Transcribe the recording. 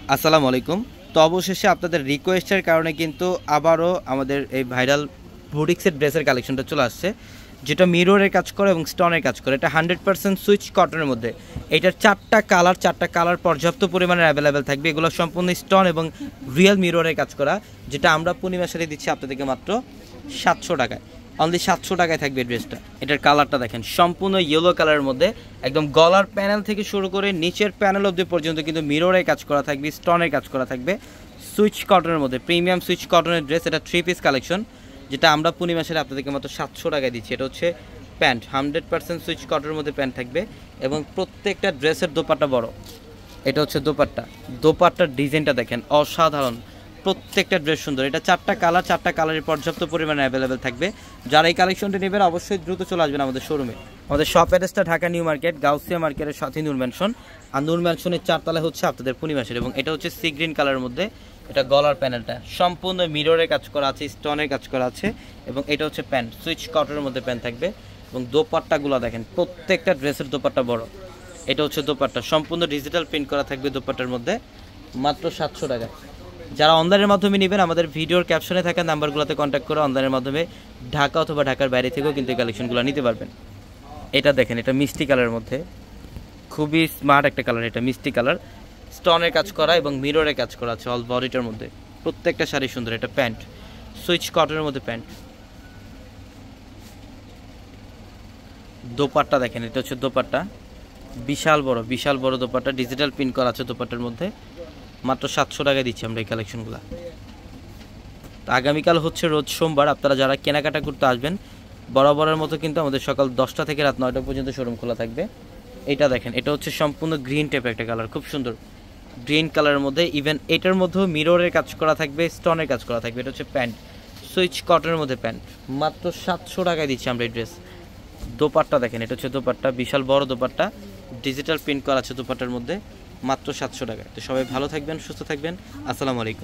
আসসালামু আলাইকুম। তো অবশেষে আপনাদের রিকোয়েস্টের কারণে কিন্তু আবারও আমাদের এই ভাইরাল বুটিক্সের ড্রেসের কালেকশনটা চলে আসছে, যেটা মিররের কাজ করে এবং স্টোনের কাজ করে। এটা 100% সুইচ কটনের মধ্যে। এটার চারটা কালার পর্যাপ্ত পরিমাণে অ্যাভেলেবেল থাকবে। এগুলো সম্পূর্ণ স্টোন এবং রিয়েল মিররের কাজ করা, যেটা আমরা পূর্ণিমার সাথে দিচ্ছি আপনাদেরকে মাত্র 700 টাকায়। অনলি 700 টাকায় থাকবে এই ড্রেসটা। এটার কালারটা দেখেন, সম্পূর্ণ ইয়েলো কালারের মধ্যে একদম গলার প্যানেল থেকে শুরু করে নিচের প্যানেল অবধি পর্যন্ত কিন্তু মিররের কাজ করা থাকবে, স্টোনের কাজ করা থাকবে, সুইচ কটনের মধ্যে প্রিমিয়াম সুইচ কটনের ড্রেস। এটা 3 পিস কালেকশন, যেটা আমরা পূর্ণিমা সালে আপনাদেরকে মাত্র 700 টাকায় দিচ্ছি। এটা হচ্ছে প্যান্ট, 100% সুইচ কটনের মধ্যে প্যান্ট থাকবে এবং প্রত্যেকটা ড্রেসের দোপাট্টা বড়। এটা হচ্ছে দোপাট্টার ডিজাইনটা দেখেন, অসাধারণ। প্রত্যেকটা ড্রেস সুন্দর। এটা চারটা কালারের পর্যাপ্ত পরিমাণে অ্যাভেলেবেল থাকবে। যারা এই কালেকশনটি নেবেন অবশ্যই দ্রুত চলে আসবেন আমাদের শোরুমে। আমাদের শপ অ্যাড্রেসটা ঢাকা নিউ মার্কেট, গাউসিয়া মার্কেটের সাথে নূর ম্যানশন। আর নূর ম্যানশনের 4 তলায় হচ্ছে আপনাদের পূর্ণিমাসের। এবং এটা হচ্ছে সি গ্রিন কালারের মধ্যে। এটা গলার প্যানেলটা সম্পূর্ণ মিররের কাজ করা আছে, স্টোনের কাজ করা আছে। এবং এটা হচ্ছে প্যান্ট, সুইচ কটনের মধ্যে প্যান্ট থাকবে। এবং দোপাট্টাগুলো দেখেন, প্রত্যেকটা ড্রেসের দোপাট্টা বড়। এটা হচ্ছে দোপাট্টা, সম্পূর্ণ ডিজিটাল প্রিন্ট করা থাকবে দোপাট্টার মধ্যে, মাত্র 700 টাকায়। যারা অনলাইনের মাধ্যমে নেবেন আমাদের ভিডিওর ক্যাপশনে থাকা নাম্বারগুলোতে কন্ট্যাক্ট করে অনলাইনের মাধ্যমে ঢাকা অথবা ঢাকার বাইরে থেকেও কিন্তু এই কালেকশনগুলো নিতে পারবেন। এটা দেখেন, এটা মিষ্টি কালারের মধ্যে, খুবই স্মার্ট একটা কালার। এটা মিষ্টি কালার, স্টোনের কাজ করা এবং মিররের কাজ করা আছে অল বডিটার মধ্যে। প্রত্যেকটা শাড়ি সুন্দর। এটা প্যান্ট, সুইচ কটনের মধ্যে প্যান্ট। দোপাট্টা দেখেন, এটা হচ্ছে দোপাট্টা, বিশাল বড় দোপাট্টা, ডিজিটাল প্রিন্ট করা আছে দোপাট্টার মধ্যে। মাত্র 700 টাকায় দিচ্ছি আমরা এই কালেকশনগুলো। আগামীকাল হচ্ছে রোজ সোমবার, আপনারা যারা কেনাকাটা করতে আসবেন বরাবরের মতো কিন্তু আমাদের সকাল 10টা থেকে রাত 9টা পর্যন্ত শোরুম খোলা থাকবে। এটা দেখেন, এটা হচ্ছে সম্পূর্ণ গ্রিন টাইপের একটা কালার, খুব সুন্দর গ্রিন কালারের মধ্যে। ইভেন এটার মধ্যেও মিররের কাজ করা থাকবে, স্টোনের কাজ করা থাকবে। এটা হচ্ছে প্যান্ট, সুইচ কটনের মধ্যে প্যান্ট। মাত্র 700 টাকায় দিচ্ছি আমরা এই ড্রেস। দোপাট্টা দেখেন, এটা হচ্ছে দোপাট্টা, বিশাল বড় দোপাট্টা, ডিজিটাল প্রিন্ট করা আছে দোপাট্টার মধ্যে, মাত্র 700 টাকায়। তো সবাই ভালো থাকবেন, সুস্থ থাকবেন। আসসালামু আলাইকুম।